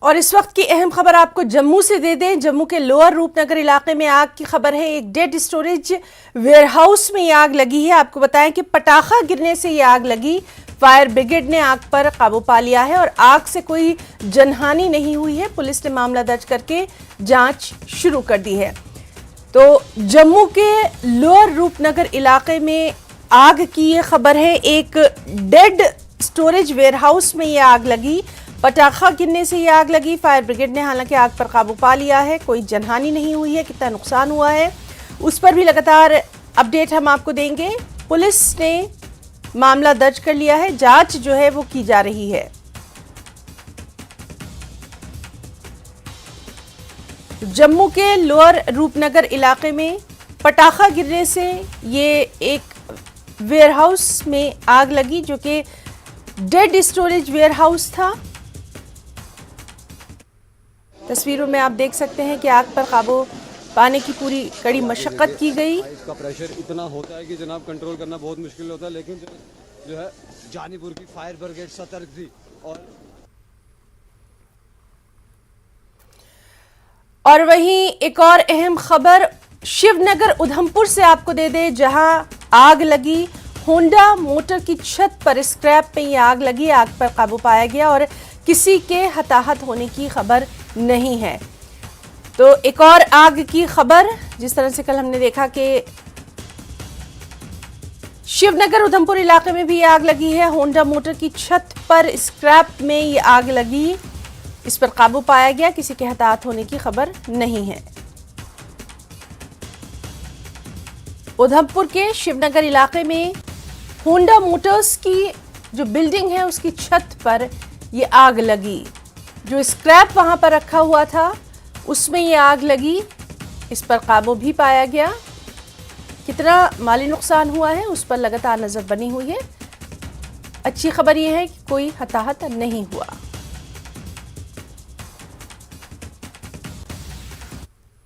और इस वक्त की अहम खबर आपको जम्मू से दे दें। जम्मू के लोअर रूपनगर इलाके में आग की खबर है। एक डेड स्टोरेज वेयरहाउस में ये आग लगी है। आपको बताएं कि पटाखा गिरने से ये आग लगी। फायर ब्रिगेड ने आग पर काबू पा लिया है और आग से कोई जनहानि नहीं हुई है। पुलिस ने मामला दर्ज करके जांच शुरू कर दी है। तो जम्मू के लोअर रूपनगर इलाके में आग की ये खबर है। एक डेड स्टोरेज वेयरहाउस में ये आग लगी। पटाखा गिरने से ये आग लगी। फायर ब्रिगेड ने हालांकि आग पर काबू पा लिया है। कोई जनहानि नहीं हुई है। कितना नुकसान हुआ है उस पर भी लगातार अपडेट हम आपको देंगे। पुलिस ने मामला दर्ज कर लिया है। जांच जो है वो की जा रही है। जम्मू के लोअर रूपनगर इलाके में पटाखा गिरने से ये एक वेयरहाउस में आग लगी, जो कि डेड स्टोरेज वेयरहाउस था। तस्वीरों में आप देख सकते हैं कि आग पर काबू पाने की पूरी कड़ी मशक्कत की गई। इसका प्रेशर इतना होता है कि जनाब कंट्रोल करना बहुत मुश्किल होता है, लेकिन जो है जानीपुर की फायर ब्रिगेड सतर्क थी। और वहीं एक और अहम खबर शिवनगर उधमपुर से आपको दे दे, जहां आग लगी। होंडा मोटर की छत पर स्क्रैप में ये आग लगी। आग पर काबू पाया गया और किसी के हताहत होने की खबर नहीं है। तो एक और आग की खबर, जिस तरह से कल हमने देखा कि शिवनगर उधमपुर इलाके में भी ये आग लगी है। होंडा मोटर की छत पर स्क्रैप में ये आग लगी। इस पर काबू पाया गया। किसी के हताहत होने की खबर नहीं है। उधमपुर के शिवनगर इलाके में होंडा मोटर्स की जो बिल्डिंग है उसकी छत पर ये आग लगी। जो स्क्रैप वहां पर रखा हुआ था उसमें ये आग लगी। इस पर काबू भी पाया गया। कितना माली नुकसान हुआ है उस पर लगातार नजर बनी हुई है। अच्छी खबर यह है कि कोई हताहत नहीं हुआ।